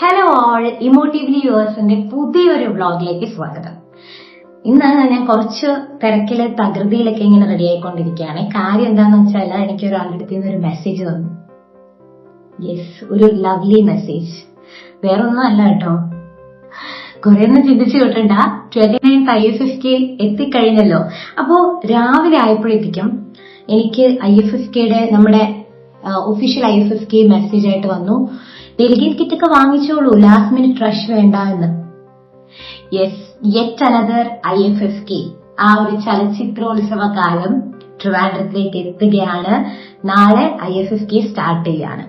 Hello all, ഇമോട്ടീവ്ലി യുവേഴ്സിന്റെ പുതിയൊരു വ്ളോഗിലേക്ക് സ്വാഗതം. ഇന്ന് ഞാൻ കുറച്ച് തിരക്കില് തകൃതിയിലൊക്കെ ഇങ്ങനെ റെഡി ആയിക്കൊണ്ടിരിക്കുകയാണ്. കാര്യം എന്താന്ന് വെച്ചാൽ എനിക്ക് ഒരാളുടെ അടുത്ത് നിന്ന് ഒരു മെസ്സേജ് വന്നു. യെസ്, ഒരു ലവ്ലി മെസ്സേജ്. വേറൊന്നും അല്ല കേട്ടോ. കുറെ ഒന്നും ചിന്തിച്ചു കിട്ടണ്ട, 29th IFFK എത്തിക്കഴിഞ്ഞല്ലോ. അപ്പോ രാവിലെ ആയപ്പോഴേക്കും എനിക്ക് IFFKയുടെ നമ്മുടെ ഒഫീഷ്യൽ IFFK മെസ്സേജ് ആയിട്ട് വന്നു, ഡെലിഗേറ്റ് കിറ്റ് ഒക്കെ വാങ്ങിച്ചോളൂ, ലാസ്റ്റ് മിനിറ്റ് റഷ് വേണ്ട എന്ന്. Yes, yet another IFFK. ആ ഒരു ചലച്ചിത്രോത്സവ കാലം ട്രിവാൻഡ്രത്തിലേക്ക് എത്തുകയാണ്. നാളെ IFFK സ്റ്റാർട്ട് ചെയ്യാണ്.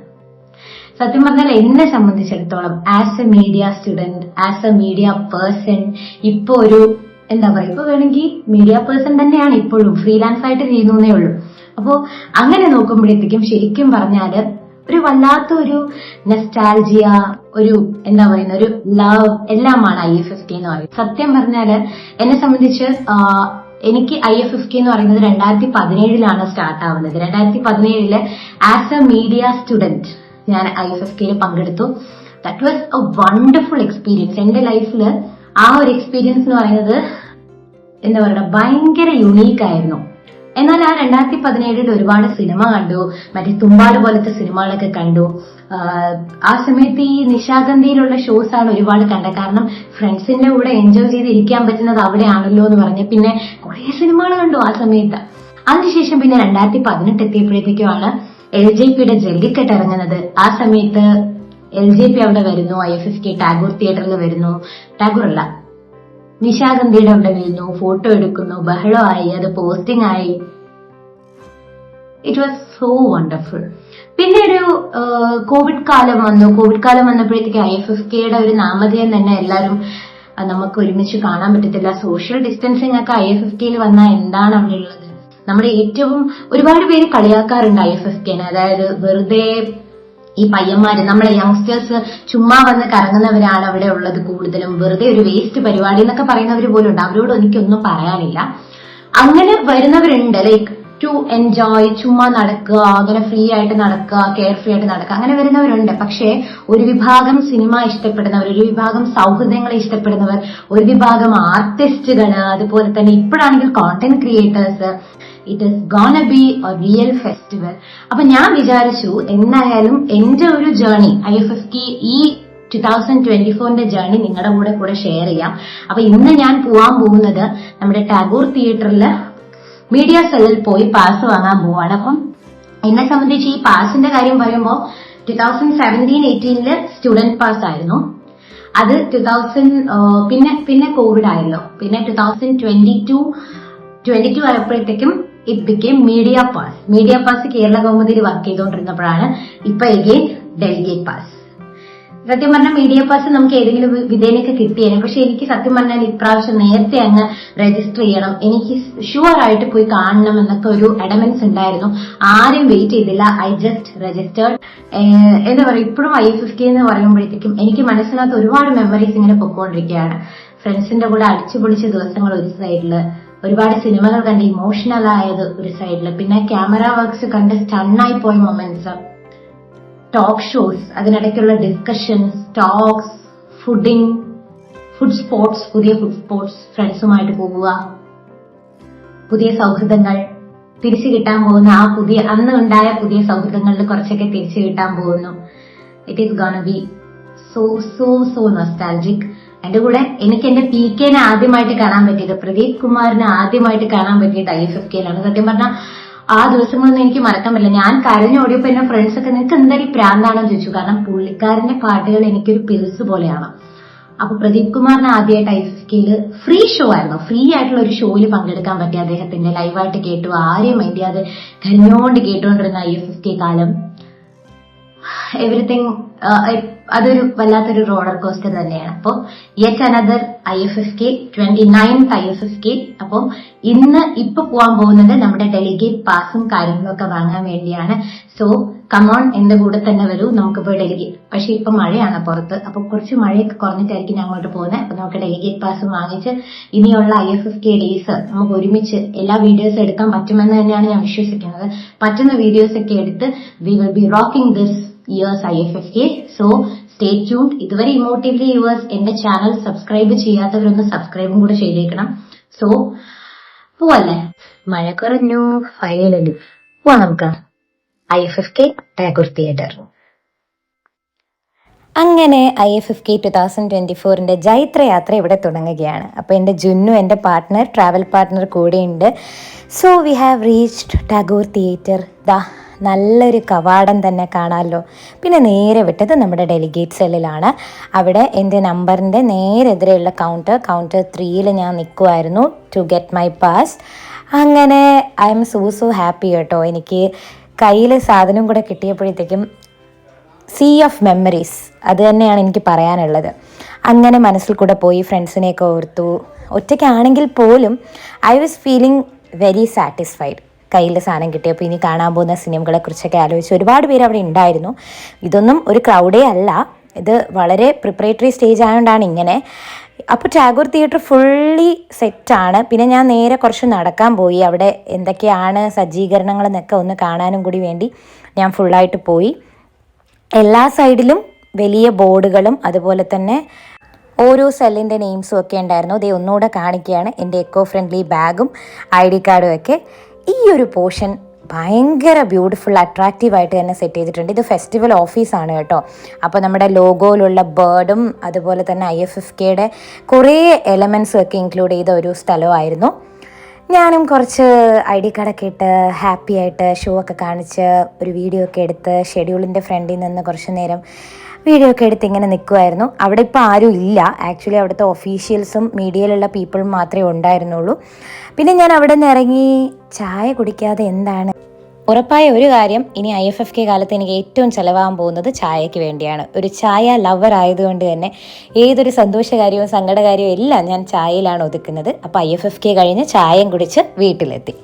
സത്യം പറഞ്ഞാൽ എന്നെ സംബന്ധിച്ചിടത്തോളം as A media student, as A media person, ഇപ്പൊ ഒരു എന്താ പറയുക, ഇപ്പൊ വേണമെങ്കിൽ മീഡിയ പേഴ്സൺ തന്നെയാണ് ഇപ്പോഴും, ഫ്രീലാൻസ് ആയിട്ട് ചെയ്യുന്നേ ഉള്ളൂ. അപ്പോ അങ്ങനെ നോക്കുമ്പോഴത്തേക്കും ശരിക്കും പറഞ്ഞാല് ഒരു വല്ലാത്ത ഒരു നെസ്റ്റാൾജിയ, ഒരു എന്താ പറയുന്ന ഒരു ലവ് എല്ലാമാണ് IFFK എന്ന് പറയുന്നത്. സത്യം പറഞ്ഞാല് എന്നെ സംബന്ധിച്ച് എനിക്ക് IFFK എന്ന് പറയുന്നത് 2017 സ്റ്റാർട്ട് ആവുന്നത്. 2017 ആസ് എ മീഡിയ സ്റ്റുഡന്റ് ഞാൻ IFFKയിൽ പങ്കെടുത്തു. That was A wonderful experience. എന്റെ ലൈഫിൽ ആ ഒരു എക്സ്പീരിയൻസ് എന്ന് പറയുന്നത് എന്താ പറയുക, ഭയങ്കര യുണീക്ക് ആയിരുന്നു. എന്നാൽ ആ 2017 ഒരുപാട് സിനിമ കണ്ടു, മറ്റേ തുമ്പാട് പോലത്തെ സിനിമകളൊക്കെ കണ്ടു. ആ സമയത്ത് ഈ നിശാഗന്ധിയിലുള്ള ഷോസ് ആണ് ഒരുപാട് കണ്ടത്. കാരണം ഫ്രണ്ട്സിന്റെ കൂടെ എൻജോയ് ചെയ്ത് ഇരിക്കാൻ പറ്റുന്നത് അവിടെയാണല്ലോ എന്ന് പറഞ്ഞ് പിന്നെ കുറെ സിനിമകൾ കണ്ടു ആ സമയത്ത്. അതിനുശേഷം പിന്നെ 2018 എത്തിയപ്പോഴത്തേക്കുമാണ് LJPയുടെ ജല്ലിക്കെട്ട് ഇറങ്ങുന്നത്. ആ സമയത്ത് LJP അവിടെ വരുന്നു, IFFK ടാഗോർ തിയേറ്ററിൽ വരുന്നു, ടാഗോർ അല്ല നിശാഗന്ധിയുടെ അവിടെ വരുന്നു, ഫോട്ടോ എടുക്കുന്നു, ബഹളമായി, അത് പോസ്റ്റിംഗ് ആയി. It was so wonderful. പിന്നെ ഒരു കോവിഡ് കാലം വന്നു. കോവിഡ് കാലം വന്നപ്പോഴത്തേക്ക് IFFKയുടെ ഒരു നാമധേയം തന്നെ എല്ലാവരും നമുക്ക് ഒരുമിച്ച് കാണാൻ പറ്റത്തില്ല, സോഷ്യൽ ഡിസ്റ്റൻസിങ് ഒക്കെ IFFKയിൽ വന്നാൽ എന്താണ് അവിടെ ഉള്ളത്. നമ്മുടെ ഏറ്റവും ഒരുപാട് പേര് കളിയാക്കാറുണ്ട് IFFKനെ, അതായത് വെറുതെ ഈ പയ്യന്മാര്, നമ്മളെ യങ്സ്റ്റേഴ്സ് ചുമ്മാ വന്ന് കറങ്ങുന്നവരാണ് അവിടെ ഉള്ളത് കൂടുതലും, വെറുതെ ഒരു വേസ്റ്റ് പരിപാടി എന്നൊക്കെ പറയുന്നവർ പോലും ഉണ്ട്. അവരോട് എനിക്കൊന്നും പറയാനില്ല. അങ്ങനെ വരുന്നവരുണ്ട്, ലൈക്ക് ടു എൻജോയ്, ചുമ്മാ നടക്കുക, അങ്ങനെ ഫ്രീ ആയിട്ട് നടക്കുക, കെയർ ഫ്രീ ആയിട്ട് നടക്കുക, അങ്ങനെ വരുന്നവരുണ്ട്. പക്ഷേ ഒരു വിഭാഗം സിനിമ ഇഷ്ടപ്പെടുന്നവർ, ഒരു വിഭാഗം സൗഹൃദങ്ങളെ ഇഷ്ടപ്പെടുന്നവർ, ഒരു വിഭാഗം ആർട്ടിസ്റ്റുകള്, അതുപോലെ തന്നെ ഇപ്പോഴാണെങ്കിൽ content creators, it is gonna B A real festival. അപ്പൊ ഞാൻ വിചാരിച്ചു എന്തായാലും എന്റെ ഒരു ജേർണി IFFK ഈ 2024 ജേർണി നിങ്ങളുടെ കൂടെ ഷെയർ ചെയ്യാം. അപ്പൊ ഇന്ന് ഞാൻ പോവാൻ പോകുന്നത് നമ്മുടെ ടാഗോർ തിയേറ്ററില് മീഡിയ സെല്ലിൽ പോയി പാസ് വാങ്ങാൻ പോവാണ്. അപ്പം എന്നെ സംബന്ധിച്ച് ഈ പാസിന്റെ കാര്യം പറയുമ്പോൾ 2017-18 സ്റ്റുഡന്റ് പാസ് ആയിരുന്നു. അത് 2000 പിന്നെ കോവിഡ് ആയല്ലോ. പിന്നെ 2022 ആയപ്പോഴത്തേക്കും it became media pass. Media pass Kerala കൗമുദിയിൽ വർക്ക് ചെയ്തുകൊണ്ടിരുന്നപ്പോഴാണ് ഇപ്പൊ എഗെയിൻ ഡെലിഗേറ്റ് പാസ്. സത്യം പറഞ്ഞാൽ മീഡിയ പാസ് നമുക്ക് ഏതെങ്കിലും വിധേനൊക്കെ കിട്ടിയേനെ. പക്ഷെ എനിക്ക് സത്യം പറഞ്ഞാൽ ഇപ്രാവശ്യം നേരത്തെ അങ്ങ് രജിസ്റ്റർ ചെയ്യണം, എനിക്ക് ഷുവർ ആയിട്ട് പോയി കാണണം എന്നൊക്കെ ഒരു അഡമൻസ് ഉണ്ടായിരുന്നു. ആരും വെയിറ്റ് ചെയ്തില്ല, ഐ ജസ്റ്റ് രജിസ്റ്റേർഡ്. എന്താ പറയുക, ഇപ്പോഴും IFFK എന്ന് പറയുമ്പോഴത്തേക്കും എനിക്ക് മനസ്സിനകത്ത് ഒരുപാട് മെമ്മറീസ് ഇങ്ങനെ പൊക്കോണ്ടിരിക്കുകയാണ്. ഫ്രണ്ട്സിന്റെ കൂടെ അടിച്ചു പൊളിച്ച ദിവസങ്ങൾ ഒരു സൈഡില്, ഒരുപാട് സിനിമകൾ കണ്ട് ഇമോഷണൽ ആയത് ഒരു സൈഡില്, പിന്നെ ക്യാമറ വർക്ക്സ് കണ്ട് സ്റ്റണ്ണായി പോയ മൊമെന്റ്സ്, ടോക്ക് ഷോസ്, അതിനിടയ്ക്കുള്ള ഡിസ്കഷൻസ്, ടോക്സ്, ഫുഡ് സ്പോർട്സ്, പുതിയ ഫുഡ് സ്പോർട്സ് ഫ്രണ്ട്സുമായിട്ട് പോവുക, പുതിയ സൗഹൃദങ്ങൾ തിരിച്ചു കിട്ടാൻ പോകുന്ന ആ അന്ന് ഉണ്ടായ പുതിയ സൗഹൃദങ്ങളിൽ കുറച്ചൊക്കെ തിരിച്ചു കിട്ടാൻ പോകുന്നു. It is gonna B so so so nostalgic. എന്റെ കൂടെ എനിക്ക് എന്റെ PKനെ ആദ്യമായിട്ട് കാണാൻ പറ്റിയത്, പ്രദീപ് കുമാറിനെ ആദ്യമായിട്ട് കാണാൻ പറ്റിയത് IFFKയിലാണ്. സത്യം പറഞ്ഞാൽ ആ ദിവസങ്ങളൊന്നും എനിക്ക് മറക്കാൻ പറ്റില്ല. ഞാൻ കരഞ്ഞോടിയപ്പോ എന്റെ ഫ്രണ്ട്സ് ഒക്കെ നിനക്ക് എന്തായാലും പ്രാന്താണെന്ന് ചോദിച്ചു. കാരണം പുള്ളിക്കാരന്റെ പാട്ടുകൾ എനിക്കൊരു പിൽസ് പോലെയാണ്. അപ്പൊ പ്രദീപ് കുമാറിന് ആദ്യമായിട്ട് IFFKയിൽ ഫ്രീ ഷോ ആയിരുന്നു, ഫ്രീ ആയിട്ടുള്ള ഒരു ഷോയിൽ പങ്കെടുക്കാൻ പറ്റി. അദ്ദേഹത്തിന്റെ ലൈവായിട്ട് കേട്ടു, ആരെയും മൈൻഡ് ചെയ്യാതെ കരഞ്ഞോണ്ട് കേട്ടുകൊണ്ടിരുന്ന IFFK കാലം, എവറിത്തിങ് അതൊരു വല്ലാത്തൊരു റോളർ കോസ്റ്റർ തന്നെയാണ്. അപ്പോൾ yet another IFFK, 29th IFFK. അപ്പോൾ ഇപ്പൊ പോവാൻ പോകുന്നത് നമ്മുടെ ഡെലിഗേറ്റ് പാസും കാര്യങ്ങളൊക്കെ വാങ്ങാൻ വേണ്ടിയാണ്. സോ കമോൺ, എന്റെ കൂടെ തന്നെ വരൂ, നമുക്ക് പോയി ഡെലിഗേറ്റ്. പക്ഷെ ഇപ്പൊ മഴയാണ് പുറത്ത്, അപ്പൊ കുറച്ച് മഴയൊക്കെ കുറഞ്ഞിട്ടായിരിക്കും ഞാൻ അങ്ങോട്ട് പോകുന്നത്. അപ്പൊ നമുക്ക് ഡെലിഗേറ്റ് പാസും വാങ്ങിച്ച് ഇനിയുള്ള IFFK ഡേയ്സ് നമുക്ക് ഒരുമിച്ച് എല്ലാ വീഡിയോസ് എടുക്കാൻ പറ്റുമെന്ന് തന്നെയാണ് ഞാൻ വിശ്വസിക്കുന്നത്. പറ്റുന്ന വീഡിയോസ് ഒക്കെ എടുത്ത് we will be rocking this year's IFFK. So stay tuned. ഇതുവരെ ഇമോട്ടീവ്ലി യുവേഴ്സ് എന്റെ ചാനൽ സബ്സ്ക്രൈബ് ചെയ്യാത്തവരൊന്ന് സബ്സ്ക്രൈബും കൂടെ ചെയ്തേക്കണം. സോ പോവല്ലേ, മഴ കുറഞ്ഞു, ഫൈനലി പോവാം നമുക്ക് IFFK ടാഗോർ തിയേറ്റർ. അങ്ങനെ IFFK 2024 ജൈത്രയാത്ര ഇവിടെ തുടങ്ങുകയാണ്. അപ്പോൾ എൻ്റെ ജുന്നു, എൻ്റെ പാർട്ട്ണർ, ട്രാവൽ പാർട്ട്ണർ കൂടെയുണ്ട്. So we have reached Tagore theatre. നല്ലൊരു കവാടം തന്നെ കാണാമല്ലോ. പിന്നെ നേരെ വിട്ടത് നമ്മുടെ ഡെലിഗേറ്റ് സെല്ലിലാണ്. അവിടെ എൻ്റെ നമ്പറിൻ്റെ നേരെതിരെയുള്ള കൗണ്ടർ 3 ഞാൻ നിൽക്കുമായിരുന്നു ടു ഗെറ്റ് മൈ പാസ്. അങ്ങനെ ഐ എം സോ ഹാപ്പി കേട്ടോ. എനിക്ക് കയ്യിൽ സാധനം കൂടെ കിട്ടിയപ്പോഴത്തേക്കും സീ ഓഫ് മെമ്മറീസ്, അത് തന്നെയാണ് എനിക്ക് പറയാനുള്ളത്. അങ്ങനെ മനസ്സിൽ കൂടെ പോയി ഫ്രണ്ട്സിനെയൊക്കെ ഓർത്തു. ഒറ്റയ്ക്കാണെങ്കിൽ പോലും I was feeling very satisfied. കയ്യിൽ സാധനം കിട്ടിയപ്പോൾ ഇനി കാണാൻ പോകുന്ന സിനിമകളെക്കുറിച്ചൊക്കെ ആലോചിച്ച് ഒരുപാട് പേര് അവിടെ ഉണ്ടായിരുന്നു. ഇതൊന്നും ഒരു ക്രൗഡേ അല്ല, ഇത് വളരെ പ്രിപ്പറേറ്ററി സ്റ്റേജ് ആയതുകൊണ്ടാണ് ഇങ്ങനെ. അപ്പോൾ ടാഗോർ തിയേറ്റർ ഫുള്ളി സെറ്റാണ്. പിന്നെ ഞാൻ നേരെ കുറച്ച് നടക്കാൻ പോയി. അവിടെ എന്തൊക്കെയാണ് സജ്ജീകരണങ്ങളെന്നൊക്കെ ഒന്ന് കാണാനും കൂടി വേണ്ടി ഞാൻ ഫുള്ളായിട്ട് പോയി. എല്ലാ സൈഡിലും വലിയ ബോർഡുകളും അതുപോലെ തന്നെ ഓരോ സെല്ലിൻ്റെ നെയിംസും ഒക്കെ ഉണ്ടായിരുന്നു. അതേ ഒന്നുകൂടെ കാണിക്കുകയാണ്. എൻ്റെ എക്കോ ഫ്രണ്ട്ലി ബാഗും ID കാർഡും ഒക്കെ. ഈ ഒരു പോർഷൻ ഭയങ്കര ബ്യൂട്ടിഫുൾ അട്രാക്റ്റീവായിട്ട് തന്നെ സെറ്റ് ചെയ്തിട്ടുണ്ട്. ഇത് ഫെസ്റ്റിവൽ ഓഫീസാണ് കേട്ടോ. അപ്പോൾ നമ്മുടെ ലോഗോയിലുള്ള ബേർഡും അതുപോലെ തന്നെ IFFKയുടെ കുറേ എലമെൻസും ഒക്കെ ഇൻക്ലൂഡ് ചെയ്ത ഒരു സ്ഥലമായിരുന്നു. ഞാനും കുറച്ച് ID കാർഡൊക്കെ ഇട്ട് ഹാപ്പി ആയിട്ട് ഷോ ഒക്കെ കാണിച്ച് ഒരു വീഡിയോ ഒക്കെ എടുത്ത് ഷെഡ്യൂളിൻ്റെ ഫ്രണ്ടിൽ നിന്ന് കുറച്ച് നേരം വീഡിയോ ഒക്കെ എടുത്ത് ഇങ്ങനെ നിൽക്കുമായിരുന്നു. അവിടെ ഇപ്പോൾ ആരും ഇല്ല. ആക്ച്വലി അവിടുത്തെ ഒഫീഷ്യൽസും മീഡിയയിലുള്ള പീപ്പിളും മാത്രമേ ഉണ്ടായിരുന്നുള്ളൂ. പിന്നെ ഞാൻ അവിടെ നിന്ന് ഇറങ്ങി ചായ കുടിക്കാതെ എന്താണ്. ഉറപ്പായ ഒരു കാര്യം, ഇനി IFFK കാലത്ത് എനിക്ക് ഏറ്റവും ചിലവാകാൻ പോകുന്നത് ചായയ്ക്ക് വേണ്ടിയാണ്. ഒരു ചായ ലവർ ആയതുകൊണ്ട് തന്നെ ഏതൊരു സന്തോഷകാര്യവും സങ്കടകാര്യവും എല്ലാം ഞാൻ ചായയിലാണ് ഒതുക്കുന്നത്. അപ്പോൾ IFFK കഴിഞ്ഞ് ചായയും കുടിച്ച് വീട്ടിലെത്തി.